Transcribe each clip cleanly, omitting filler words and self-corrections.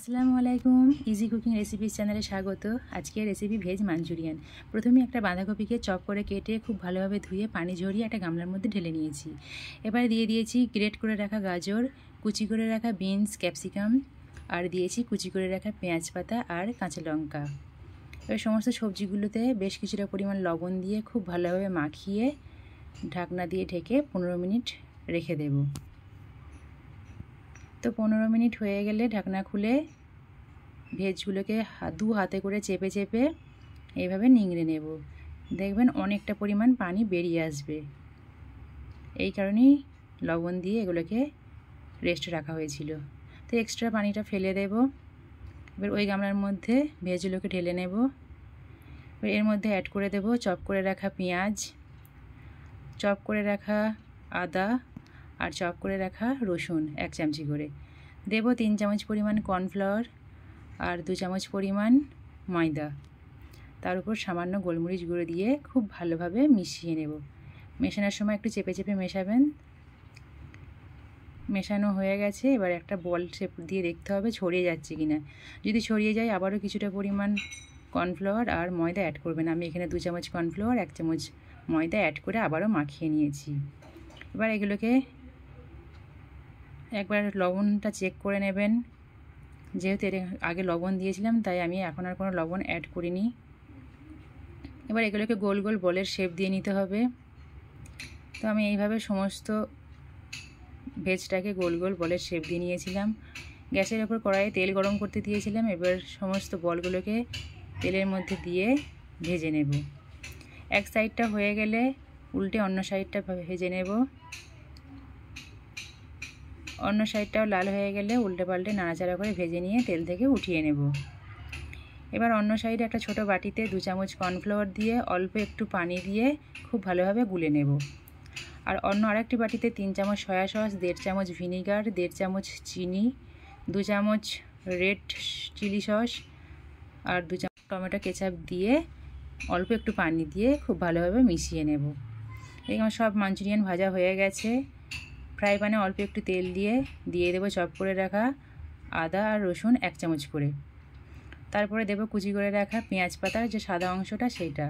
আসসালামু আলাইকুম, easy cooking recipes চ্যানেলে স্বাগত। আজকের রেসিপি ভেজ মাঞ্চুরিয়ান। প্রথমে একটা বাঁধাকপিকে চপ করে কেটে খুব ভালোভাবে ধুয়ে পানি ঝরিয়ে একটা গামলার মধ্যে ঢেলে নিয়েছি। এবার দিয়ে দিয়েছি গ্রেট করে রাখা গাজর, কুচি করে রাখা বিনস, ক্যাপসিকাম, আর দিয়েছি কুচি করে রাখা পেঁয়াজ পাতা আর কাঁচা লঙ্কা। এবার সমস্ত সবজিগুলোতে বেশ কিছুটা পরিমাণ লবণ দিয়ে খুব ভালোভাবে মাখিয়ে ঢাকনা দিয়ে ঢেকে 15 মিনিট রেখে দেব। তো 15 মিনিট হয়ে গেলে ঢাকনা খুলে ভেজগুলোকে দু হাতে করে চেপে চেপে এইভাবে নিংড়ে নেব। দেখবেন অনেকটা পরিমাণ পানি বেরিয়ে আসবে। এই কারণেই লবণ দিয়ে এগুলোকে রেস্টে রাখা হয়েছিল। তো এক্সট্রা পানিটা ফেলে দেব। এবার ওই গামলার মধ্যে ভেজগুলোকে ঢেলে নেব। এবার এর মধ্যে অ্যাড করে দেব চপ করে রাখা পেঁয়াজ, চপ করে রাখা আদা আর চপ করে রাখা রসুন 1 চামচি করে দেব। 3 চামচ পরিমাণ কর্নফ্লাওয়ার আর 2 চামচ পরিমাণ ময়দা, তার উপর সামান্য গোলমরিচ গুঁড়ো দিয়ে খুব ভালোভাবে মিশিয়ে নেব। মেশানোর সময় একটু চেপে চেপে মেশাবেন। মেশানো হয়ে গেছে। এবার একটা বল শেপ দিয়ে দেখতে হবে ছড়িয়ে যাচ্ছে কিনা। যদি ছড়িয়ে যায় আবারও কিছুটা পরিমাণ কর্নফ্লাওয়ার আর ময়দা অ্যাড করবেন। আমি এখানে 2 চামচ কর্নফ্লাওয়ার 1 চামচ ময়দা অ্যাড করে আবারও মাখিয়ে নিয়েছি। এবার এগুলোকে একবার লবণটা চেক করে নেবেন। যেহেতু এর আগে লবণ দিয়েছিলাম তাই আমি এখন আর কোনো লবণ অ্যাড করিনি। এবার এগুলোকে গোল গোল বলের শেপ দিয়ে নিতে হবে। তো আমি এইভাবে সমস্ত ভেজটাকে গোল গোল বলের শেপ দিয়ে নিয়েছিলাম। গ্যাসের ওপর কড়াইয়ে তেল গরম করতে দিয়েছিলাম। এবার সমস্ত বলগুলোকে তেলের মধ্যে দিয়ে ভেজে নেব। এক সাইডটা হয়ে গেলে উল্টে অন্য সাইডটা ভেজে নেব। অন্য সাইডটাও লাল হয়ে গেলে উল্টে পাল্টে নাড়াচাড়া করে ভেজে নিয়ে তেল থেকে উঠিয়ে নেব। এবার অন্য সাইডে একটা ছোট বাটিতে 2 চামচ কর্নফ্লাওয়ার দিয়ে অল্প একটু পানি দিয়ে খুব ভালোভাবে গুলে নেব। আর অন্য আরেকটি বাটিতে 3 চামচ সয়া সস, 1.5 চামচ ভিনিগার, 1.5 চামচ চিনি, 2 চামচ রেড চিলি সস আর 2 চামচ টমেটো কেচাপ দিয়ে অল্প একটু পানি দিয়ে খুব ভালোভাবে মিশিয়ে নেব। এই আমার সব মাঞ্চুরিয়ান ভাজা হয়ে গেছে। ফ্রাই প্যানে অল্প একটু তেল দিয়ে দেবো চপ করে রাখা আদা আর রসুন 1 চামচ করে। তারপরে দেবো কুচি করে রাখা পেঁয়াজ পাতার যে সাদা অংশটা সেইটা।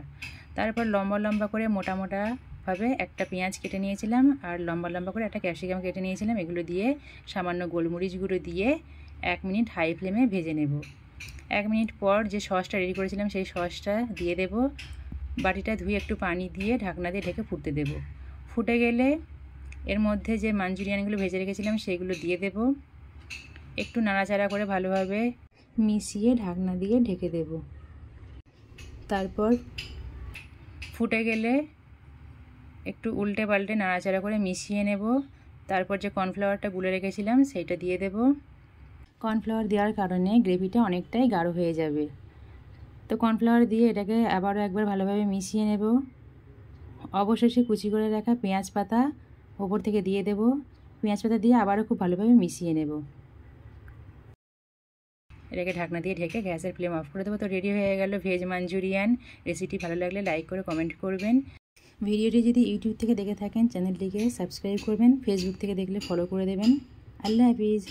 তারপর লম্বা লম্বা করে মোটা মোটাভাবে একটা পেঁয়াজ কেটে নিয়েছিলাম আর লম্বা লম্বা করে একটা ক্যাপসিকাম কেটে নিয়েছিলাম। এগুলো দিয়ে সামান্য গোলমরিচ গুঁড়ো দিয়ে 1 মিনিট হাই ফ্লেমে ভেজে নেব। 1 মিনিট পর যে সসটা রেডি করেছিলাম সেই সসটা দিয়ে দেব। বাটিটা ধুয়ে একটু পানি দিয়ে ঢাকনা দিয়ে ঢেকে ফুটতে দেব। ফুটে গেলে এর মধ্যে যে মাঞ্চুরিয়ানগুলো ভেজে রেখেছিলাম সেগুলো দিয়ে দেব। একটু নাড়াচাড়া করে ভালোভাবে মিশিয়ে ঢাকনা দিয়ে ঢেকে দেব। তারপর ফুটে গেলে একটু উল্টে পাল্টে নাড়াচাড়া করে মিশিয়ে নেব। তারপর যে কর্নফ্লাওয়ারটা গুলে রেখেছিলাম সেইটা দিয়ে দেব। কর্নফ্লাওয়ার দেওয়ার কারণে গ্রেভিটা অনেকটাই গাঢ় হয়ে যাবে। তো কর্নফ্লাওয়ার দিয়ে এটাকে আবারও একবার ভালোভাবে মিশিয়ে নেব। অবশেষে কুচি করে রাখা পেঁয়াজ পাতা ওপর থেকে দিয়ে দেব। পেঁয়াজ পাতা দিয়ে আবারও খুব ভালোভাবে মিশিয়ে নেব। এটাকে ঢাকনা দিয়ে ঢেকে গ্যাসের ফ্লেম অফ করে দেবো। তো রেডি হয়ে গেল ভেজ মাঞ্চুরিয়ান। রেসিপি ভালো লাগলে লাইক করে কমেন্ট করবেন। ভিডিওটি যদি ইউটিউব থেকে দেখে থাকেন চ্যানেলটিকে সাবস্ক্রাইব করবেন। ফেসবুক থেকে দেখলে ফলো করে দেবেন। আল্লাহ হাফিজ।